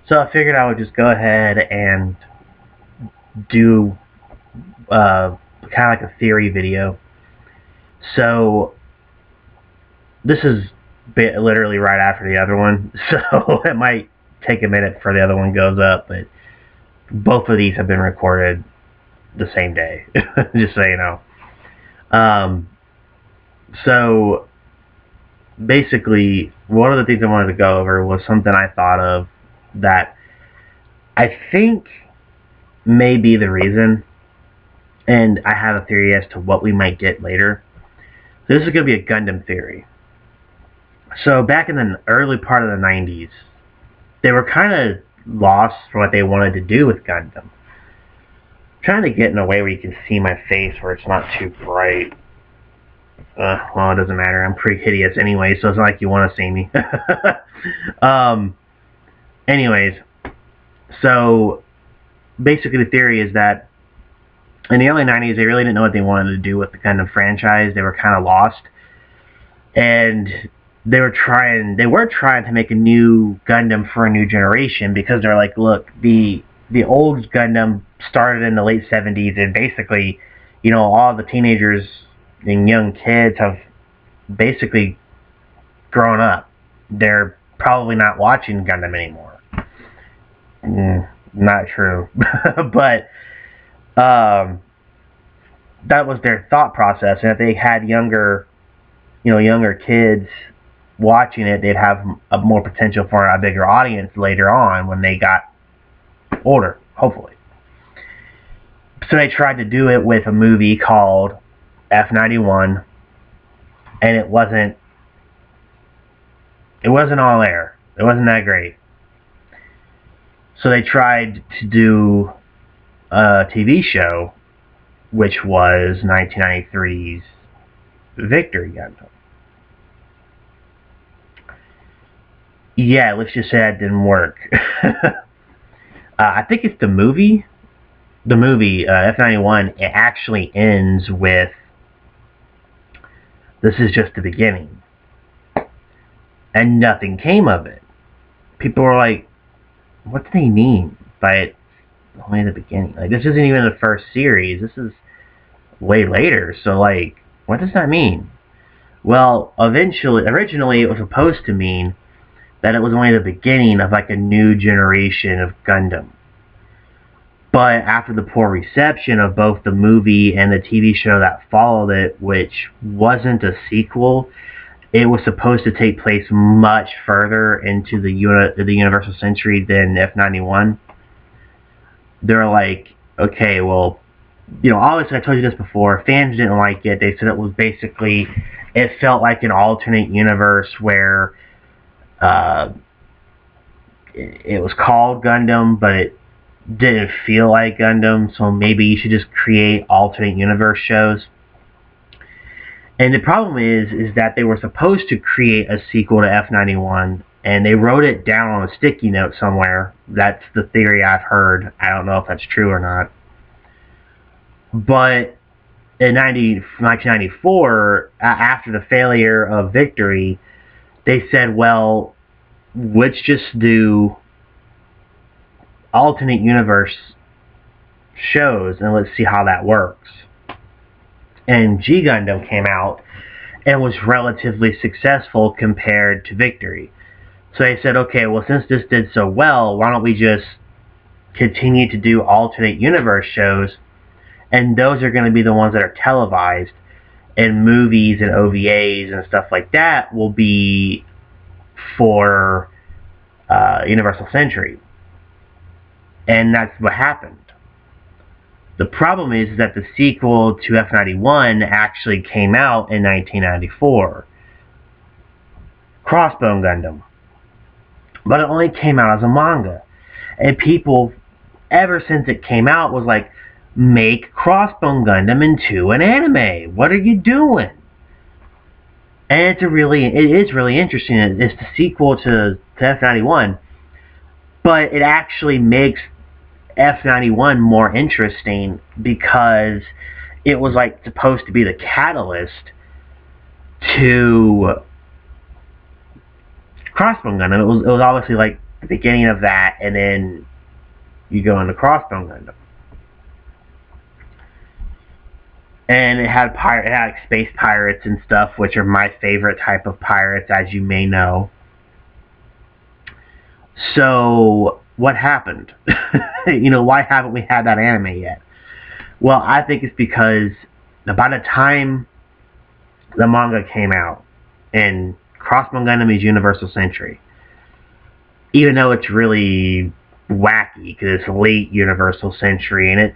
So I figured I would just go ahead and do kind of like a theory video. So this is literally right after the other one, so it might take a minute before the other one goes up, but both of these have been recorded the same day, just so you know. So basically, one of the things I wanted to go over was something I thought of that I think may be the reason, and I have a theory as to what we might get later. So this is going to be a Gundam theory. So back in the early part of the 90s, they were kind of lost for what they wanted to do with Gundam. I'm trying to get in a way where you can see my face where it's not too bright. Well, it doesn't matter. I'm pretty hideous anyway, so it's not like you want to see me. Anyways, so basically the theory is that in the early 90s, they really didn't know what they wanted to do with the Gundam franchise. They were kind of lost. And they were trying to make a new Gundam for a new generation, because they're like, look, the old Gundam started in the late 70s, and basically, you know, all the teenagers and young kids have basically grown up. They're probably not watching Gundam anymore. Not true. But that was their thought process, and if they had younger kids watching it, they'd have a more potential for a bigger audience later on when they got older, hopefully. So they tried to do it with a movie called F91, and it wasn't all there. It wasn't that great. So they tried to do a TV show, which was 1993's Victory Gundam. Yeah, let's just say that didn't work. I think it's the movie. The movie, F91, it actually ends with, "This is just the beginning." And nothing came of it. People were like, what do they mean by only the beginning? Like, this isn't even the first series. This is way later. So, like, what does that mean? Well, originally it was supposed to mean that it was only the beginning of like a new generation of Gundam. But after the poor reception of both the movie and the TV show that followed it, which wasn't a sequel, it was supposed to take place much further into the Universal Century than F91. They're like, okay, well, you know, obviously I told you this before, fans didn't like it. They said it was basically, it felt like an alternate universe where it was called Gundam, but it didn't feel like Gundam, so maybe you should just create alternate universe shows. And the problem is that they were supposed to create a sequel to F91, and they wrote it down on a sticky note somewhere. That's the theory I've heard. I don't know if that's true or not. But in 1994, after the failure of Victory, they said, well, let's just do alternate universe shows and let's see how that works. And G Gundam came out and was relatively successful compared to Victory. So they said, okay, well, since this did so well, why don't we just continue to do alternate universe shows, and those are going to be the ones that are televised, and movies and OVAs and stuff like that will be for Universal Century. And that's what happened. The problem is that the sequel to F91 actually came out in 1994. Crossbone Gundam. But it only came out as a manga. And people, ever since it came out, was like, make Crossbone Gundam into an anime. What are you doing? And it is really interesting. It's the sequel to F91. But it actually makes F91 more interesting because it was like supposed to be the catalyst to Crossbone Gundam. It was obviously like the beginning of that, and then you go into Crossbone Gundam. And it had like space pirates and stuff, which are my favorite type of pirates, as you may know. So, what happened? You know, why haven't we had that anime yet? Well, I think it's because by the time the manga came out, and Crossbone Gundam is Universal Century, even though it's really wacky, because it's late Universal Century, and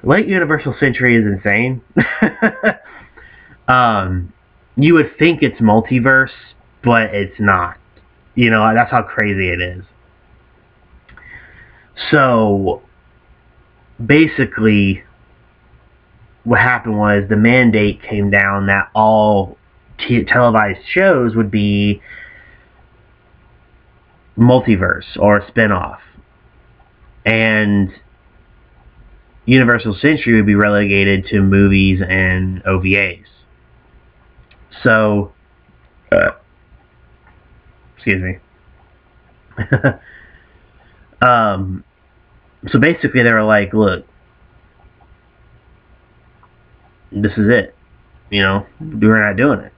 late Universal Century is insane. You would think it's multiverse, but it's not. You know, that's how crazy it is. So, basically, what happened was the mandate came down that all televised shows would be multiverse or a spin-off. And Universal Century would be relegated to movies and OVAs. So, excuse me. So basically they were like, look, this is it. You know, we're not doing it.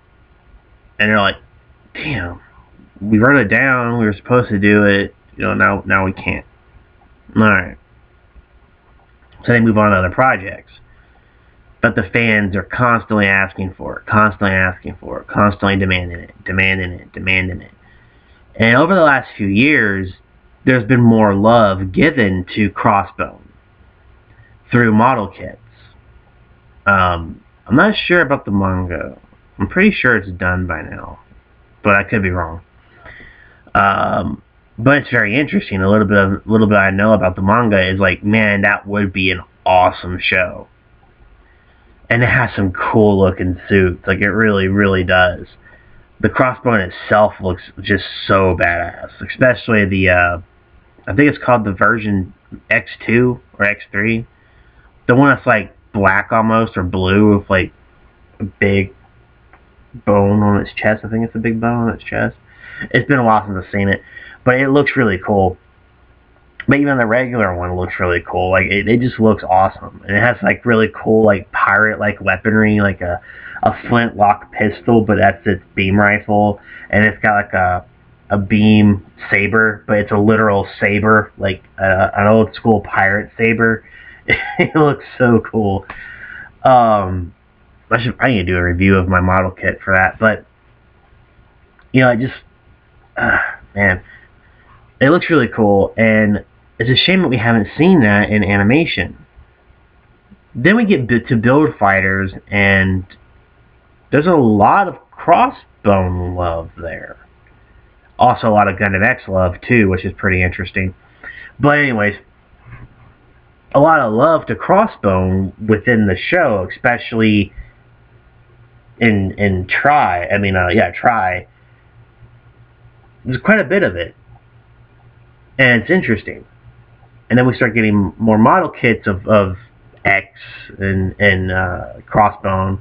And they're like, damn, we wrote it down, we were supposed to do it, you know, now we can't. Alright. So they move on to other projects. But the fans are constantly asking for it, constantly demanding it. And over the last few years, there's been more love given to Crossbone through model kits. I'm not sure about the manga. I'm pretty sure it's done by now, but I could be wrong. But it's very interesting. A little bit I know about the manga is like, man, that would be an awesome show. And it has some cool looking suits. Like, it really, really does. The Crossbone itself looks just so badass. Especially the, I think it's called the version X2 or X3. The one that's like black almost, or blue, with like a big bone on its chest. I think it's a big bone on its chest. It's been a while since I've seen it. But it looks really cool. But even the regular one looks really cool. Like, it just looks awesome. And it has like really cool, like, pirate-like weaponry, like a flintlock pistol, but that's its beam rifle. And it's got like a beam saber, but it's a literal saber, like an old school pirate saber. It looks so cool. I need to do a review of my model kit for that. But, you know, it just, man, it looks really cool. And it's a shame that we haven't seen that in animation. Then we get to Build Fighters, and there's a lot of Crossbone love there. Also a lot of Gundam X love, too, which is pretty interesting. But anyways, a lot of love to Crossbone within the show, especially in Try. I mean, Try. There's quite a bit of it. And it's interesting. And then we start getting more model kits of X and Crossbone.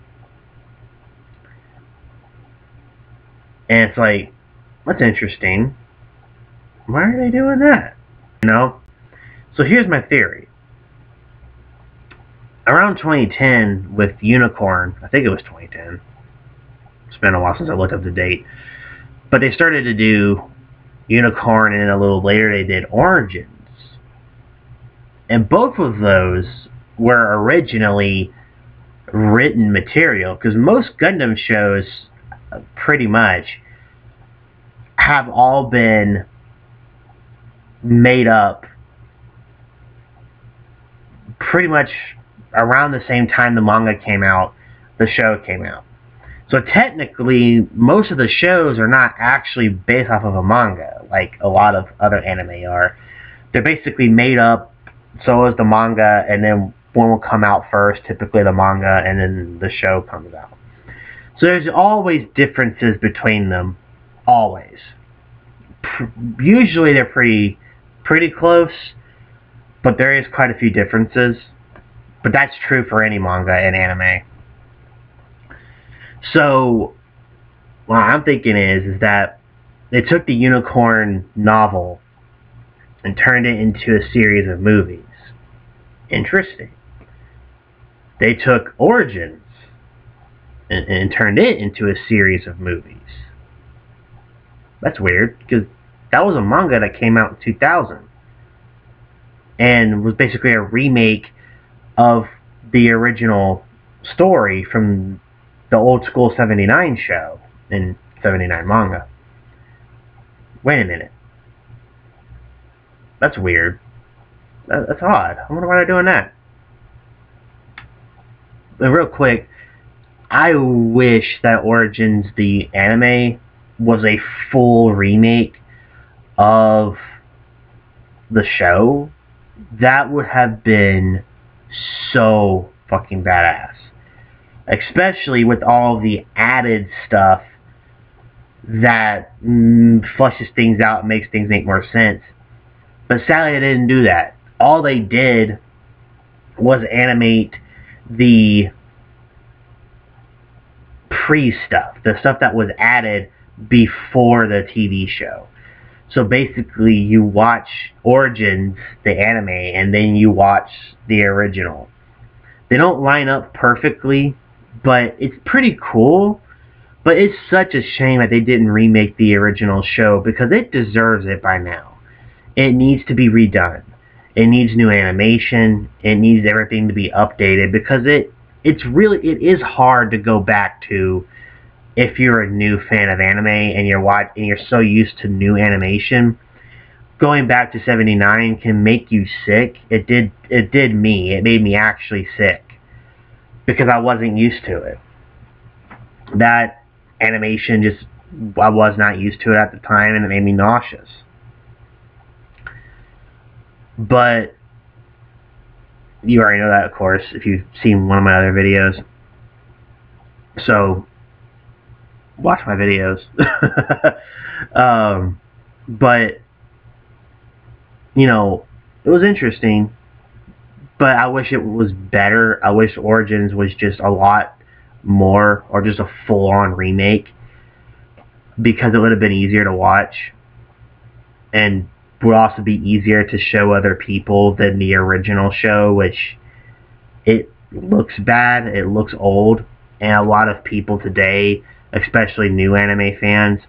And it's like, that's interesting. Why are they doing that? You know? So here's my theory. Around 2010, with Unicorn, I think it was 2010. It's been a while since I looked up the date. But they started to do Unicorn, and then a little later they did Origins. And both of those were originally written material, because most Gundam shows, pretty much, have all been made up pretty much around the same time the manga came out, the show came out. So technically, most of the shows are not actually based off of a manga, like a lot of other anime are. They're basically made up. So is the manga, and then one will come out first, typically the manga, and then the show comes out. So there's always differences between them, always. Usually they're pretty close, but there is quite a few differences. But that's true for any manga and anime. So what I'm thinking is that they took the Unicorn novel and turned it into a series of movies. Interesting. They took Origins and turned it into a series of movies. That's weird, because that was a manga that came out in 2000 and was basically a remake of the original story from the old school 79 show and 79 manga. Wait a minute. That's weird. That's odd. I wonder why they're doing that. But real quick, I wish that Origins, the anime, was a full remake of the show. That would have been so fucking badass. Especially with all the added stuff that flushes things out and makes things make more sense. But sadly, they didn't do that. All they did was animate the pre-stuff, the stuff that was added before the TV show. So basically, you watch Origins, the anime, and then you watch the original. They don't line up perfectly, but it's pretty cool. But it's such a shame that they didn't remake the original show, because it deserves it by now. It needs to be redone. It needs new animation. It needs everything to be updated, because it is hard to go back to if you're a new fan of anime and you're so used to new animation. Going back to 79 can make you sick. It did me. It made me actually sick, because I wasn't used to it. That animation I was not used to it at the time, and it made me nauseous. But you already know that, of course, if you've seen one of my other videos. So watch my videos. But you know, it was interesting, but I wish it was better. I wish Origins was just a lot more, or just a full-on remake, because it would have been easier to watch and would also be easier to show other people than the original show, which it looks bad, it looks old, and a lot of people today, especially new anime fans,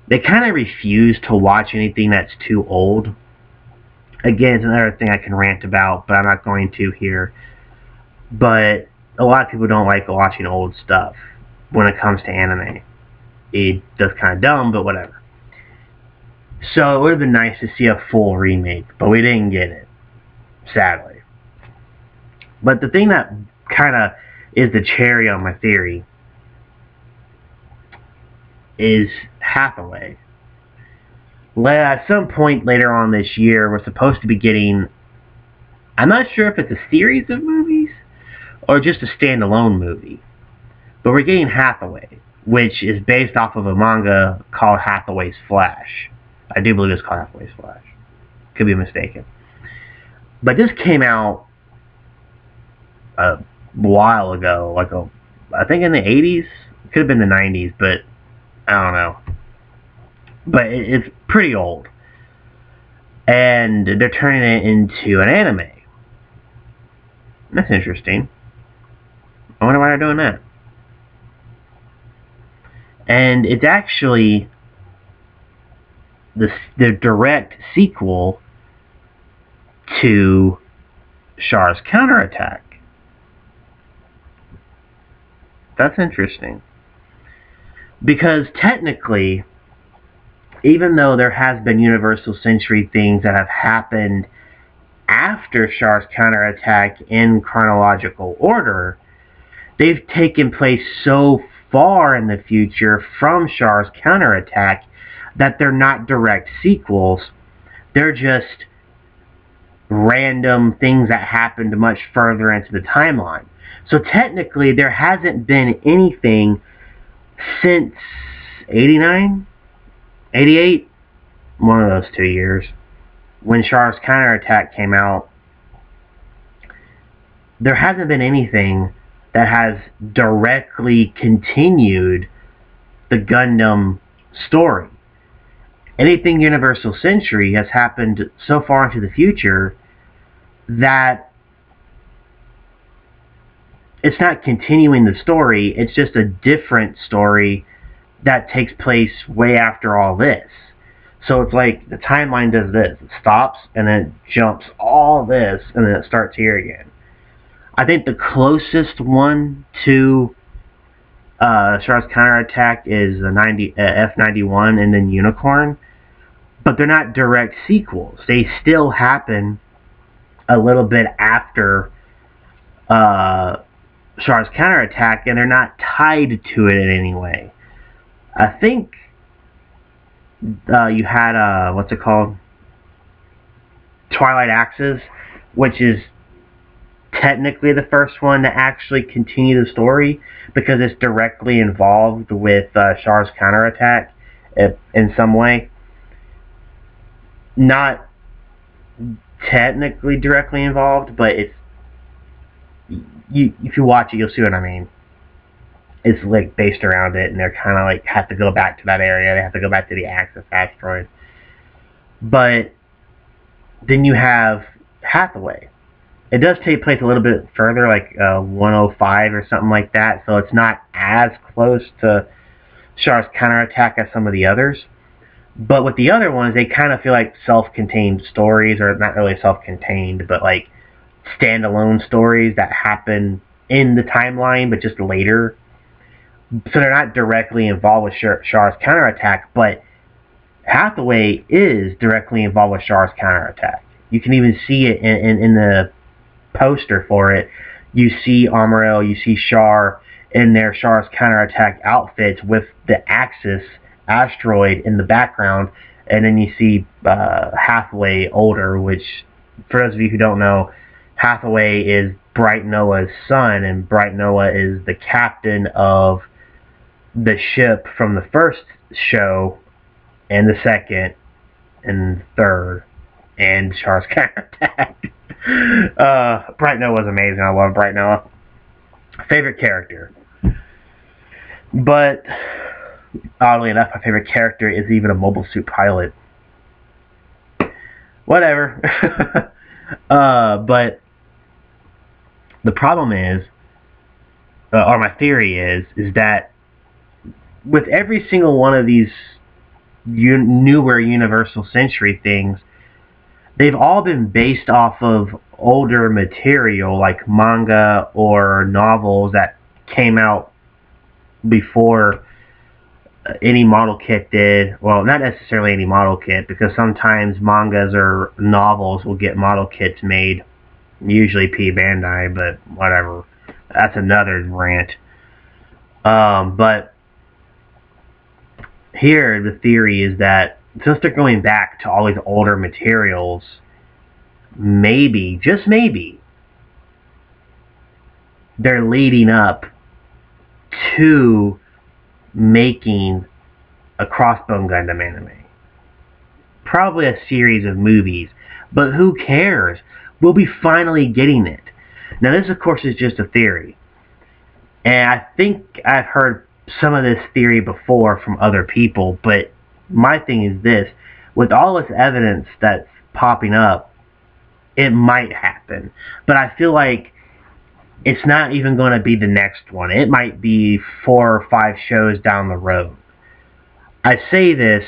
they kind of refuse to watch anything that's too old. Again, it's another thing I can rant about, but I'm not going to here. But a lot of people don't like watching old stuff when it comes to anime. It's just kind of dumb, but whatever. So it would have been nice to see a full remake, but we didn't get it, sadly. But the thing that kind of is the cherry on my theory is Hathaway. At some point later on this year, we're supposed to be getting, I'm not sure if it's a series of movies or just a standalone movie, but we're getting Hathaway, which is based off of a manga called Hathaway's Flash. I do believe it's called Hathaway's Flash. Could be mistaken. But this came out a while ago, I think in the 80s. It could have been the 90s, but I don't know. But it's pretty old. And they're turning it into an anime. That's interesting. I wonder why they're doing that. And it's actually the direct sequel to Char's Counterattack. That's interesting. Because technically, even though there has been Universal Century things that have happened after Char's Counterattack in chronological order, they've taken place so far in the future from Char's Counterattack that they're not direct sequels. They're just random things that happened much further into the timeline. So technically, there hasn't been anything since 89? 88? One of those 2 years. When Char's Counterattack came out, there hasn't been anything that has directly continued the Gundam story. Anything Universal Century has happened so far into the future that it's not continuing the story, it's just a different story that takes place way after all this. So it's like the timeline does this. It stops and then it jumps all this and then it starts here again. I think the closest one to Char's Counterattack is the F-91 and then Unicorn. But they're not direct sequels. They still happen a little bit after Char's Counterattack, and they're not tied to it in any way. I think you had, what's it called? Twilight Axis, which is technically the first one to actually continue the story, because it's directly involved with Char's Counterattack in some way. Not technically directly involved, but it's if you watch it, you'll see what I mean. It's like based around it, and they're kind of like have to go back to that area. They have to go back to the Axis asteroid. But then you have Hathaway. It does take place a little bit further, like 105 or something like that. So it's not as close to Char's Counterattack as some of the others. But with the other ones, they kind of feel like self-contained stories, or not really self-contained, but like standalone stories that happen in the timeline, but just later. So they're not directly involved with Char's Counterattack, but Hathaway is directly involved with Char's Counterattack. You can even see it in the poster for it. You see Amaril, you see Char in their Char's Counterattack outfits with the Axis asteroid in the background, and then you see Hathaway older, which, for those of you who don't know, Hathaway is Bright Noah's son, and Bright Noah is the captain of the ship from the first show, and the second, and third, and Char's Counterattack. Bright Noah's amazing. I love Bright Noah. Favorite character. But oddly enough, my favorite character is even a mobile suit pilot. Whatever. But the problem is, or my theory is that with every single one of these newer Universal Century things, they've all been based off of older material, like manga or novels that came out before any model kit did. Well, not necessarily any model kit, because sometimes mangas or novels will get model kits made, usually Bandai, but whatever. That's another rant. But here the theory is that since they're going back to all these older materials, maybe, just maybe, they're leading up to making a Crossbone Gundam anime. Probably a series of movies, but who cares? We'll be finally getting it. Now this, of course, is just a theory, and I think I've heard some of this theory before from other people, but my thing is this: with all this evidence that's popping up, it might happen, but I feel like it's not even going to be the next one. It might be 4 or 5 shows down the road. I say this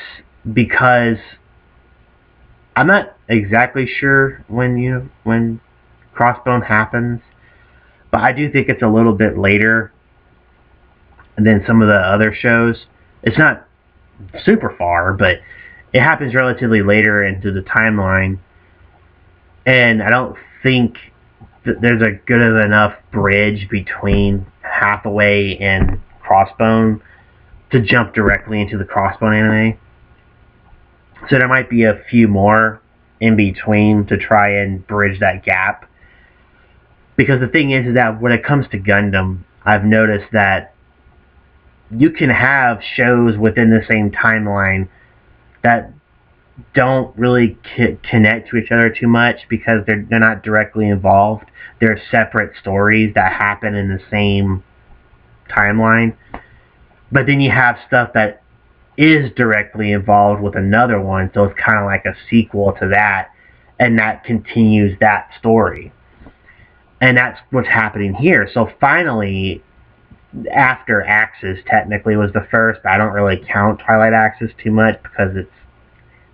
because I'm not exactly sure when Crossbone happens, but I do think it's a little bit later than some of the other shows. It's not super far, but it happens relatively later into the timeline, and I don't think there's a good enough bridge between Hathaway and Crossbone to jump directly into the Crossbone anime. So there might be a few more in between to try and bridge that gap. Because the thing is that when it comes to Gundam, I've noticed that you can have shows within the same timeline that don't really connect to each other too much because they're not directly involved. They're separate stories that happen in the same timeline. But then you have stuff that is directly involved with another one, so it's kind of like a sequel to that, and that continues that story. And that's what's happening here. So finally, after Axis technically was the first, I don't really count Twilight Axis too much because it's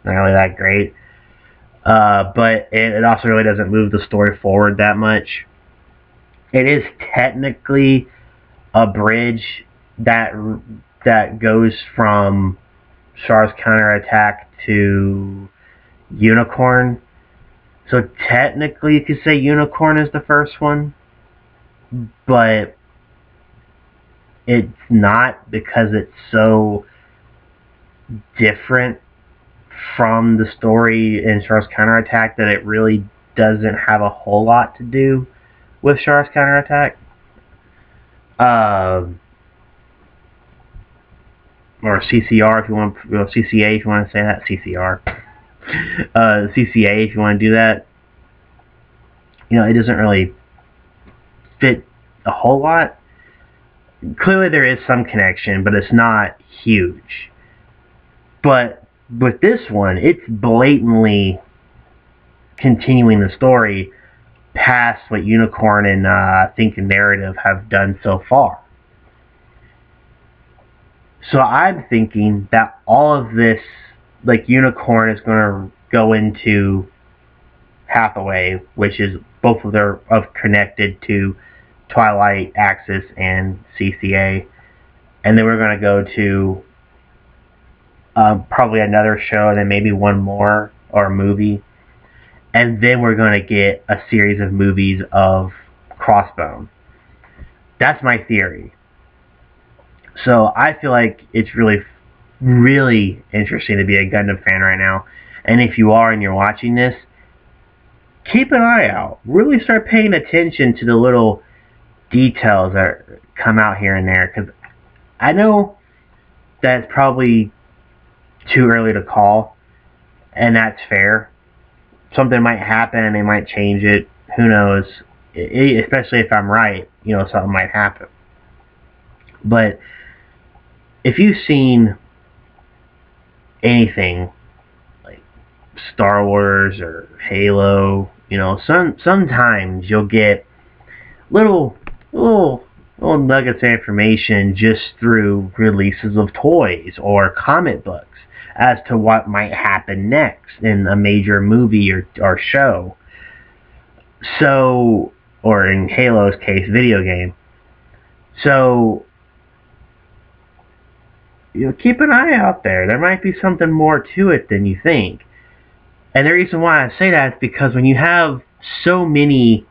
not really that great. But it also really doesn't move the story forward that much. It is technically a bridge that goes from Char's Counterattack to Unicorn. So technically you could say Unicorn is the first one, but it's not, because it's so different from the story in Char's Counterattack that it really doesn't have a whole lot to do with Char's Counterattack. Or CCR if you want, CCA if you want to say that, CCR. CCA if you want to do that. You know, it doesn't really fit a whole lot. Clearly there is some connection, but it's not huge. But with this one, it's blatantly continuing the story past what Unicorn and I think Narrative have done so far. So I'm thinking that all of this, like Unicorn is going to go into Hathaway, which is both of their connected to Twilight, Axis, and CCA, and then we're going to go to probably another show, and then maybe one more, or a movie, and then we're going to get a series of movies of Crossbone. That's my theory. So I feel like it's really, really interesting to be a Gundam fan right now, and if you are and you're watching this, keep an eye out. Really start paying attention to the little details that come out here and there, because I know that's probably too early to call, and that's fair. Something might happen and they might change it. Who knows? Especially if I'm right, you know, something might happen. But if you've seen anything like Star Wars or Halo, you know, sometimes you'll get little nuggets of information just through releases of toys or comic books as to what might happen next in a major movie or show. So, or in Halo's case, video game. So, you know, keep an eye out there. There might be something more to it than you think. And the reason why I say that is because when you have so many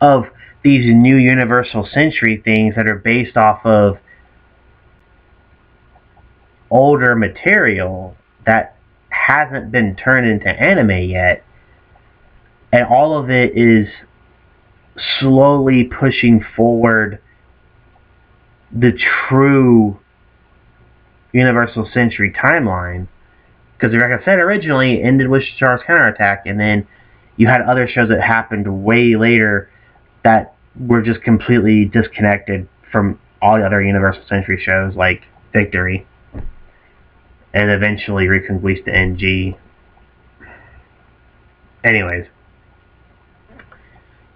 of these new Universal Century things that are based off of older material that hasn't been turned into anime yet, and all of it is slowly pushing forward the true Universal Century timeline, because like I said, originally it ended with Char's Counterattack, and then you had other shows that happened way later that were just completely disconnected from all the other Universal Century shows, like Victory, and eventually Reconquista to NG. Anyways.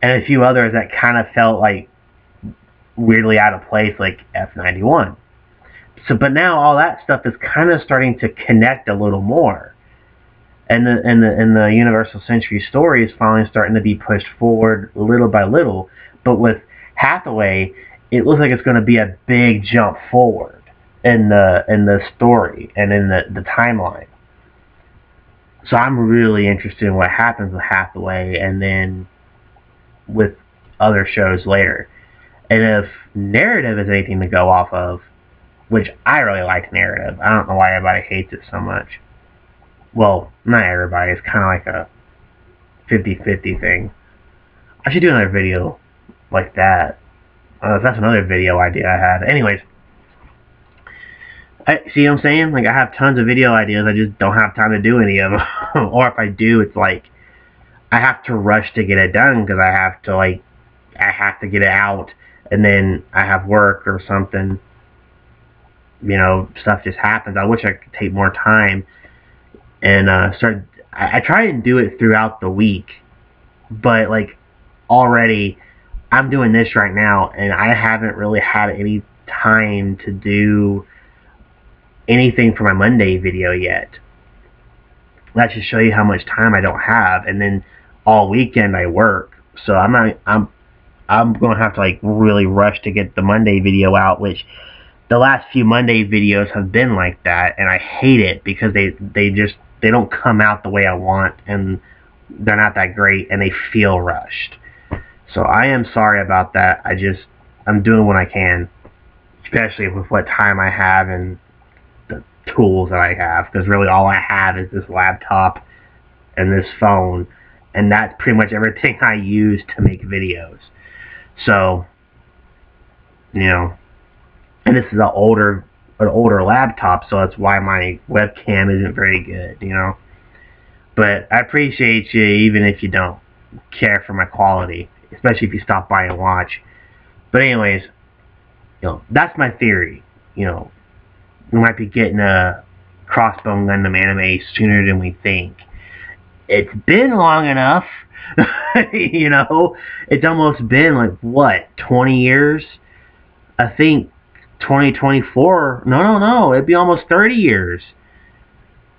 And a few others that kind of felt like weirdly out of place, like F91. So, but now all that stuff is kind of starting to connect a little more. And the Universal Century story is finally starting to be pushed forward little by little. But with Hathaway, it looks like it's going to be a big jump forward in the story and in the timeline. So I'm really interested in what happens with Hathaway and then with other shows later. And if Narrative is anything to go off of, which I really like Narrative. I don't know why everybody hates it so much. Well, not everybody. It's kind of like a 50-50 thing. I should do another video like that. That's another video idea I had. Anyways. See what I'm saying? Like, I have tons of video ideas. I just don't have time to do any of them. Or if I do, it's like I have to rush to get it done because I have to get it out, and then I have work or something. you know, stuff just happens. I wish I could take more time and start. I try and do it throughout the week, but like already I'm doing this right now, and I haven't really had any time to do anything for my Monday video yet. That should show you how much time I don't have, and then all weekend I work, so I'm gonna have to like really rush to get the Monday video out, which the last few Monday videos have been like that, and I hate it because they don't come out the way I want, and they're not that great, and they feel rushed. So I am sorry about that. I'm doing what I can, especially with what time I have and the tools that I have, because really all I have is this laptop and this phone, and that's pretty much everything I use to make videos. So, you know, and this is an older laptop, so that's why my webcam isn't very good, you know. But I appreciate you even if you don't care for my quality, especially if you stop by and watch. But anyways, you know, that's my theory. You know, we might be getting a Crossbone Gundam anime sooner than we think. It's been long enough. You know, it's almost been like, what, 20 years? I think 2024, no, it'd be almost 30 years.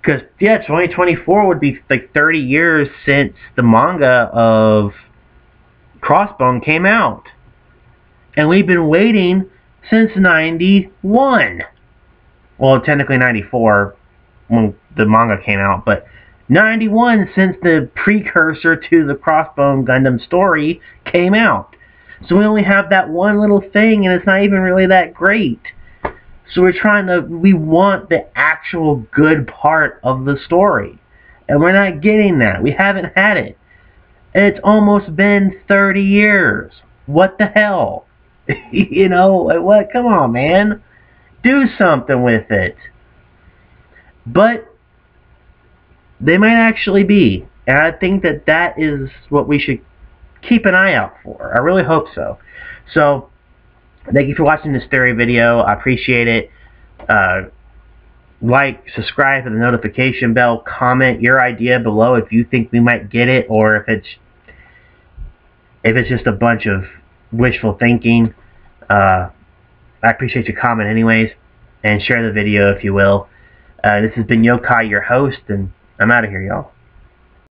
Because, yeah, 2024 would be like 30 years since the manga of Crossbone came out. And we've been waiting since 91. Well, technically 94 when the manga came out, but 91 since the precursor to the Crossbone Gundam story came out. So we only have that one little thing, and it's not even really that great. So we want the actual good part of the story. And we're not getting that. We haven't had it. And it's almost been 30 years. What the hell? You know, what? Come on, man. Do something with it. But they might actually be. And I think that is what we should keep an eye out for. I really hope so. So, thank you for watching this theory video. I appreciate it. Like, subscribe, hit the notification bell, comment your idea below if you think we might get it, or if it's just a bunch of wishful thinking. I appreciate your comment anyways, and share the video if you will. This has been Yokai, your host, and I'm out of here, y'all.